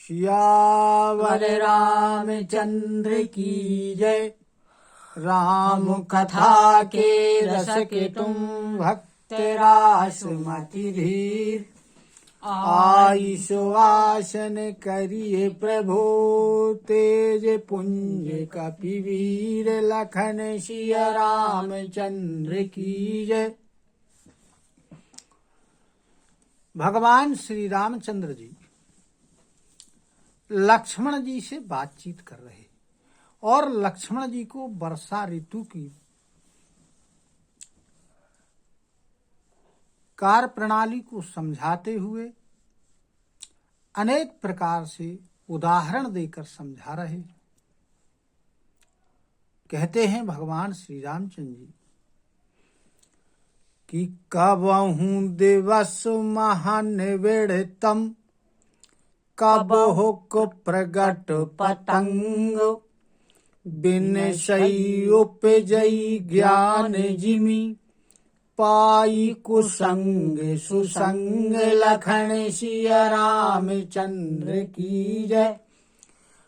सियावर रामचंद्र की जय। राम कथा के रस के तुम भक्त रास मति धीर। आई सुवासन करिए प्रभु तेज पुंज कपिवीर। लखन सिया रामचंद्र की जय। भगवान श्री रामचंद्र जी लक्ष्मण जी से बातचीत कर रहे और लक्ष्मण जी को वर्षा ऋतु की कार्य प्रणाली को समझाते हुए अनेक प्रकार से उदाहरण देकर समझा रहे। कहते हैं भगवान श्री रामचंद्र जी कि कबहू दिवस महानिविड़तम कबहुक प्रगट पतंग। बिन सई उपजई ज्ञान जिमि पाई कुसंग सुसंग। लखन सिया रामचंद्र की जय।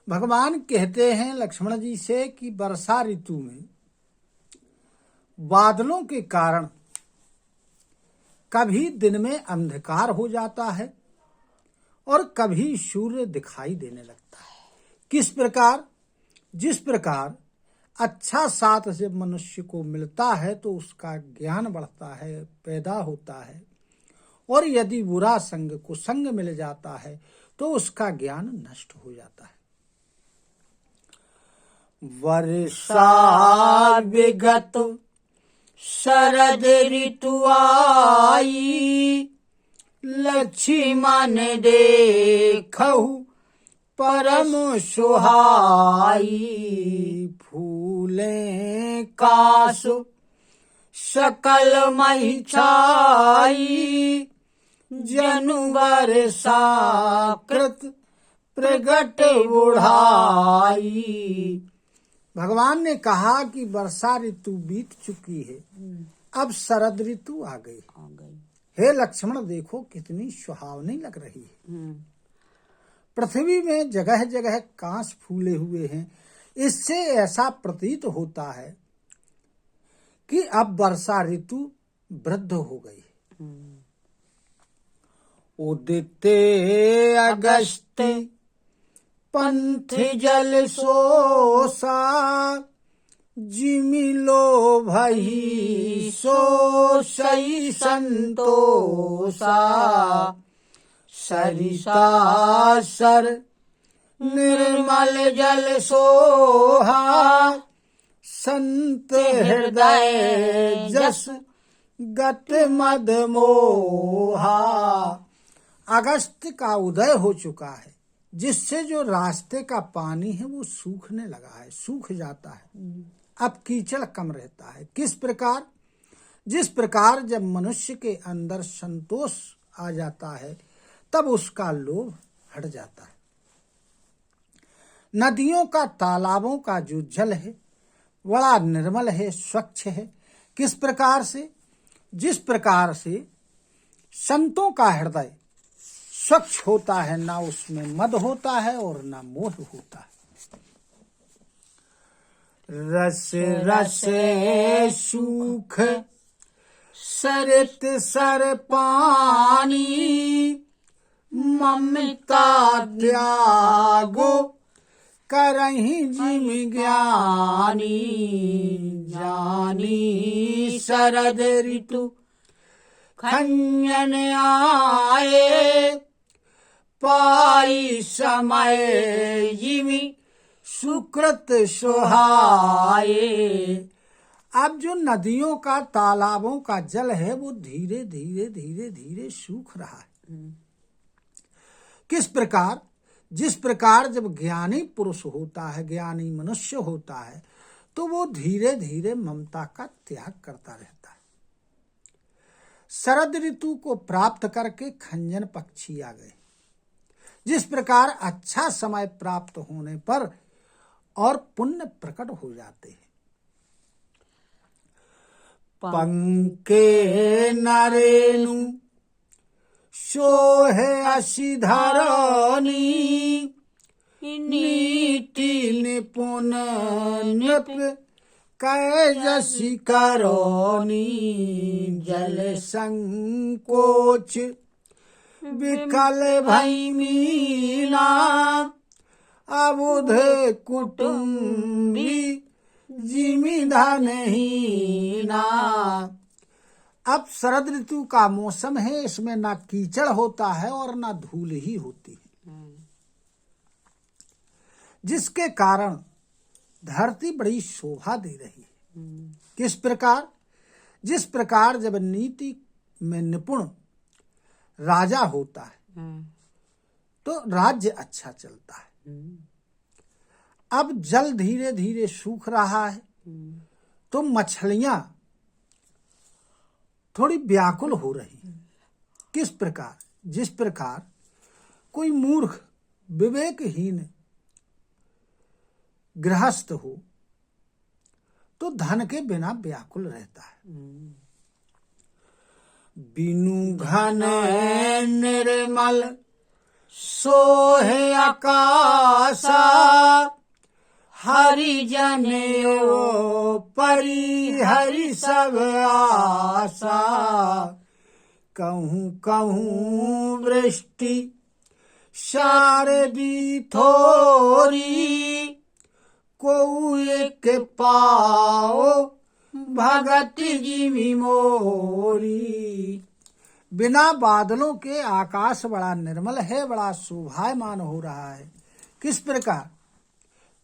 भगवान कहते हैं लक्ष्मण जी से कि वर्षा ऋतु में बादलों के कारण कभी दिन में अंधकार हो जाता है और कभी सूर्य दिखाई देने लगता है। किस प्रकार? जिस प्रकार अच्छा साथ जब मनुष्य को मिलता है तो उसका ज्ञान बढ़ता है, पैदा होता है, और यदि बुरा संग कुसंग मिल जाता है तो उसका ज्ञान नष्ट हो जाता है। वर्षा विगत शरद ऋतु आई। लक्ष्मण देखहु परम सुहाई। फूलें कासु सकल मही छाई। जनु वर्षा कृत प्रगट बुढ़ाई। भगवान ने कहा कि वर्षा ऋतु बीत चुकी है, अब शरद ऋतु आ गई। हे लक्ष्मण देखो कितनी सुहावनी लग रही है। पृथ्वी में जगह जगह कांस फूले हुए हैं। इससे ऐसा प्रतीत होता है कि अब वर्षा ऋतु वृद्ध हो गई है। उदित अगस्त्य पंथ जल सोसा। जिमिलो भई सो सई संतोषा। सरिता सर निर्मल जल सोहा। संत हृदय जस गत मद मोहा। अगस्त का उदय हो चुका है, जिससे जो रास्ते का पानी है वो सूखने लगा है, सूख जाता है। अब कीचड़ कम रहता है। किस प्रकार? जिस प्रकार जब मनुष्य के अंदर संतोष आ जाता है तब उसका लोभ हट जाता है। नदियों का, तालाबों का जो जल है बड़ा निर्मल है, स्वच्छ है। किस प्रकार से? जिस प्रकार से संतों का हृदय स्वच्छ होता है, ना उसमें मद होता है और ना मोह होता है। रस रस सूख सरित सर पानी। ममता त्यागो करहि जिमि ज्ञानी। जानी शरद ऋतु खंजन आए। पाई समय जिमि सुकृत सुहाए। अब जो नदियों का, तालाबों का जल है वो धीरे धीरे धीरे धीरे सूख रहा है। किस प्रकार? जिस प्रकार जब ज्ञानी पुरुष होता है, ज्ञानी मनुष्य होता है, तो वो धीरे धीरे ममता का त्याग करता रहता है। शरद ऋतु को प्राप्त करके खंजन पक्षी आ गए। जिस प्रकार अच्छा समय प्राप्त होने पर और पुण्य प्रकट हो जाते हैं। पंके नरेनु सोहे असी धरनी। नीति निपुण नृप कैजसी करोनी जल संकोच विकल भई मीना अबुध कुटुम्बी जिमि धनहीना। अब शरद ऋतु का मौसम है, इसमें ना कीचड़ होता है और ना धूल ही होती है, जिसके कारण धरती बड़ी शोभा दे रही है। किस प्रकार? जिस प्रकार जब नीति में निपुण राजा होता है तो राज्य अच्छा चलता है। अब जल धीरे धीरे सूख रहा है तो मछलियां थोड़ी व्याकुल हो रही हैं। किस प्रकार? जिस प्रकार कोई मूर्ख विवेकहीन गृहस्थ हो तो धन के बिना व्याकुल रहता है। बिनु घन निर्मल सोहे आकाशा हरिजन परि हरि सब आशा। कहूँ कहूँ वृष्टि शारदी थोरी को एक पाओ भगत जिमि मोरी। बिना बादलों के आकाश बड़ा निर्मल है, बड़ा शोभायमान हो रहा है। किस प्रकार?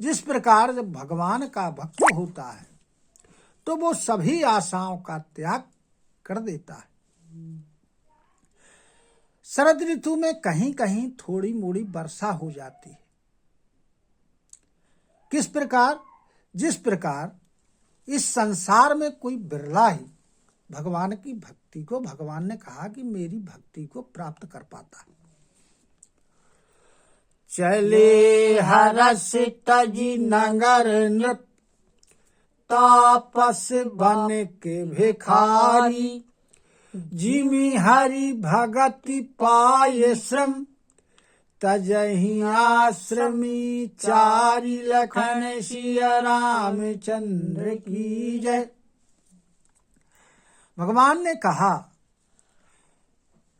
जिस प्रकार जब भगवान का भक्त होता है तो वो सभी आशाओं का त्याग कर देता है। शरद ऋतु में कहीं कहीं थोड़ी मोड़ी वर्षा हो जाती है। किस प्रकार? जिस प्रकार इस संसार में कोई बिरला ही भगवान की भक्ति को, भगवान ने कहा कि मेरी भक्ति को प्राप्त कर पाता है। चले हरस तजी नगर नृप तापस बन के भिखारी जिमि हरि भगति पाय श्रम तजहि आश्रमी चारि लखन सिया रामचंद्र की जय। भगवान ने कहा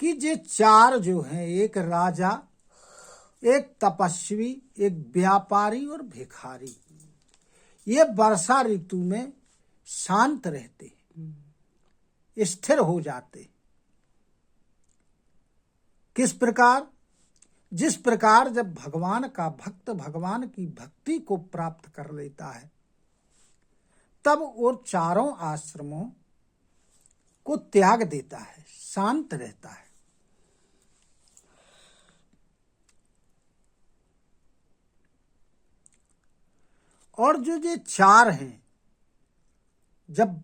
कि ये चार जो हैं, एक राजा, एक तपस्वी, एक व्यापारी और भिखारी, ये वर्षा ऋतु में शांत रहते, स्थिर हो जाते। किस प्रकार? जिस प्रकार जब भगवान का भक्त भगवान की भक्ति को प्राप्त कर लेता है तब वो चारों आश्रमों को त्याग देता है, शांत रहता है। और जो ये चार हैं, जब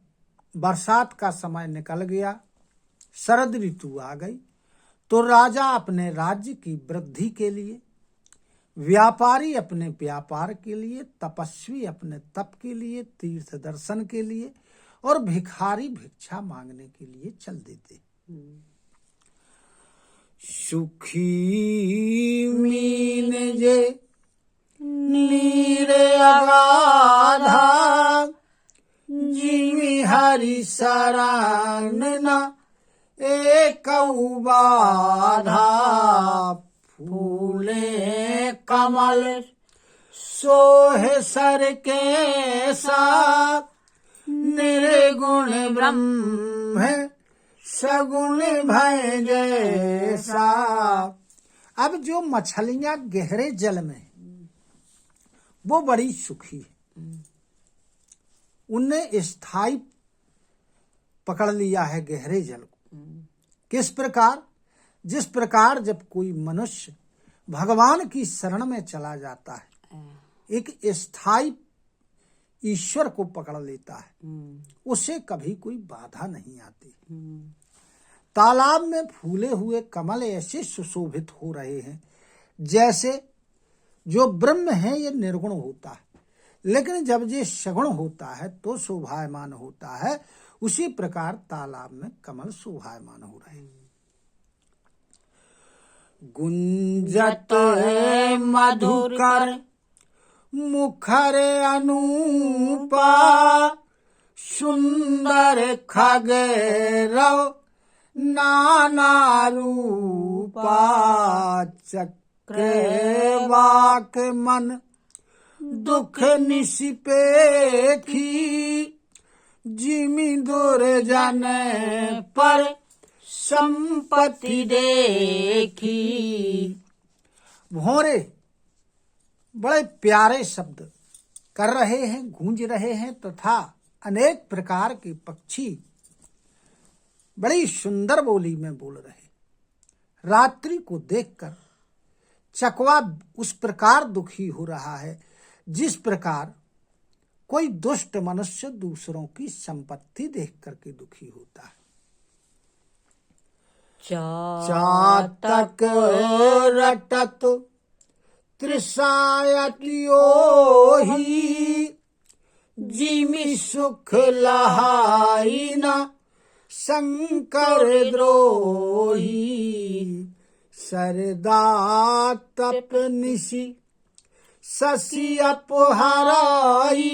बरसात का समय निकल गया, शरद ऋतु आ गई, तो राजा अपने राज्य की वृद्धि के लिए, व्यापारी अपने व्यापार के लिए, तपस्वी अपने तप के लिए, तीर्थ दर्शन के लिए और भिखारी भिक्षा मांगने के लिए चल देते। सुखी मीन जे नीर अगाधा जिमि हरि शरण न एक बाधा। फूले कमल सोहे सर के सा निर्गुण ब्रह्म सगुण भय जैसा। अब जो मछलियां गहरे जल में वो बड़ी सुखी है, उनने स्थायी पकड़ लिया है गहरे जल को। किस प्रकार? जिस प्रकार जब कोई मनुष्य भगवान की शरण में चला जाता है, एक स्थायी ईश्वर को पकड़ लेता है, उसे कभी कोई बाधा नहीं आती। तालाब में फूले हुए कमल ऐसे सुशोभित हो रहे हैं जैसे जो ब्रह्म है ये निर्गुण होता है, लेकिन जब ये सगुण होता है तो शोभायमान होता है। उसी प्रकार तालाब में कमल शोभायमान हो रहे हैं। गुंजत है मधुकर मुखर अनूपा, सुंदर खगेरव नाना रूपा। चक्रवाक मन दुख निसिपेखी, जिमि दुर्जन पर संपत्ति देखी। भौरे बड़े प्यारे शब्द कर रहे हैं, गूंज रहे हैं, तथा अनेक प्रकार के पक्षी बड़ी सुंदर बोली में बोल रहे। रात्रि को देखकर चकवा उस प्रकार दुखी हो रहा है जिस प्रकार कोई दुष्ट मनुष्य दूसरों की संपत्ति देख करके दुखी होता है। चातक रटत त्रिसायतियो ही, जिमि सुख लहाई न शंकर द्रोही। सरदा तप निशि शशि अपहराई,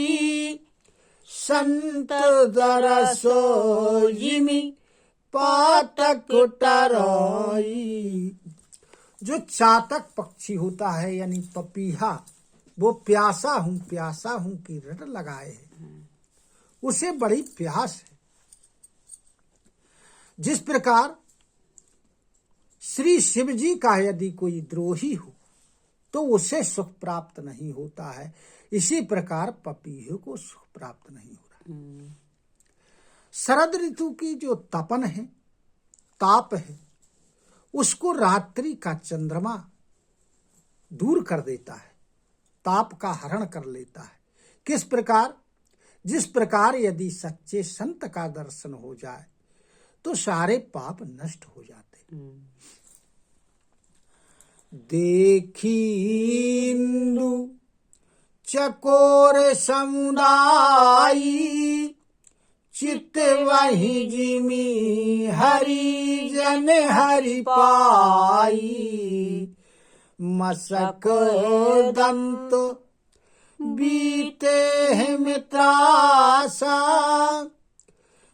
संत दरसो जिमि पातक टराई। जो चातक पक्षी होता है यानी पपीहा, वो प्यासा हूं की रट लगाए है, उसे बड़ी प्यास है। जिस प्रकार श्री शिव जी का यदि कोई द्रोही हो तो उसे सुख प्राप्त नहीं होता है, इसी प्रकार पपीहे को सुख प्राप्त नहीं हो रहा। शरद ऋतु की जो तपन है, ताप है, उसको रात्रि का चंद्रमा दूर कर देता है, ताप का हरण कर लेता है। किस प्रकार? जिस प्रकार यदि सच्चे संत का दर्शन हो जाए तो सारे पाप नष्ट हो जाते। देखी इंदु चकोर समुदायी, चित्त वही जिमि हरि जन हरि पाई। मसक दंत बीते है मित्रासा,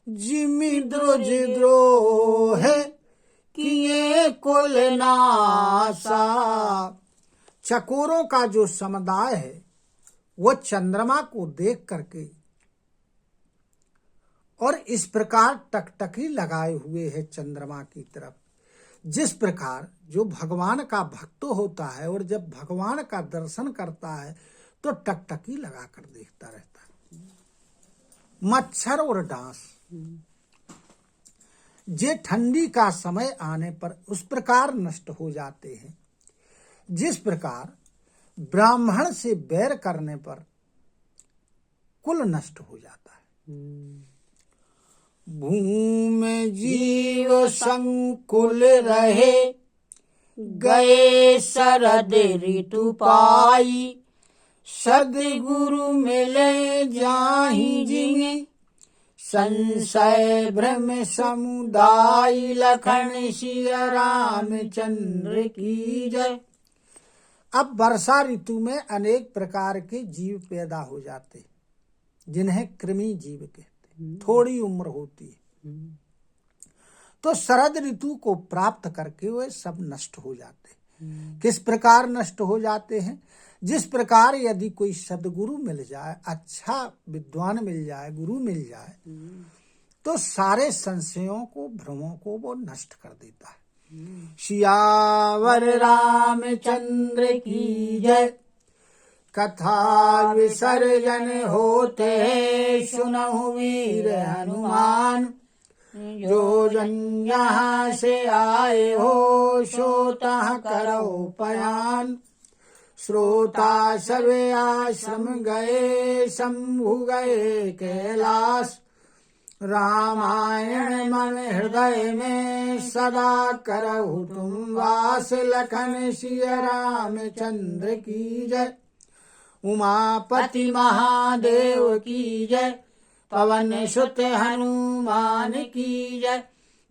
जिमि द्रुज द्रोह किए कुल नासा। चकोरों का जो समुदाय है वो चंद्रमा को देख करके और इस प्रकार टकटकी लगाए हुए है चंद्रमा की तरफ। जिस प्रकार जो भगवान का भक्त होता है और जब भगवान का दर्शन करता है तो टकटकी लगाकर देखता रहता है। मच्छर और डांस जे ठंडी का समय आने पर उस प्रकार नष्ट हो जाते हैं, जिस प्रकार ब्राह्मण से बैर करने पर कुल नष्ट हो जाता है। भूमि जीव संकुल रहे, गए शरद ऋतु पाई। सद्गुरु मिले जाहि जिमि, संशय भ्रम समुदाय। लखन सिया रामचंद्र की जय। अब वर्षा ऋतु में अनेक प्रकार के जीव पैदा हो जाते जिन्हें कृमि जीव कहते हैं, थोड़ी उम्र होती है। तो शरद ऋतु को प्राप्त करके वे सब नष्ट हो जाते। किस प्रकार नष्ट हो जाते हैं? जिस प्रकार यदि कोई सदगुरु मिल जाए, अच्छा विद्वान मिल जाए, गुरु मिल जाए, तो सारे संशयों को, भ्रमों को वो नष्ट कर देता है। सियावर रामचंद्र की जय। कथा विसर्जन होते सुनहु वीर हनुमान। जो जन यहाँ से आए हो सोता करो पयान। श्रोता सब आश्रम गए, शंभु गए कैलाश। रामायण मन हृदय में सदा करहु तुम वास। लखन सिया रामचंद्र की जय। उमापति महादेव की जय। पवन सुत हनुमान की जय।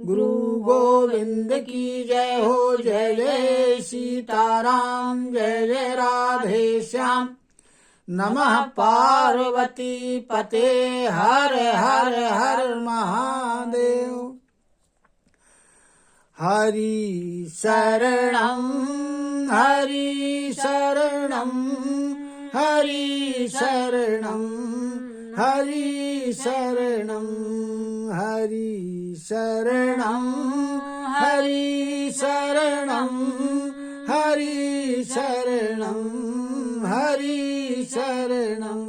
गुरु गोविंद की जय हो। जय जय सीताराम, जय जय राधे श्याम। नमः पार्वती पते, हर हर हर महादेव। हरि शरणं हरि शरणं हरि शरणं हरि शरणं हरि शरणं हरि शरणं हरि शरणं हरि शरणं।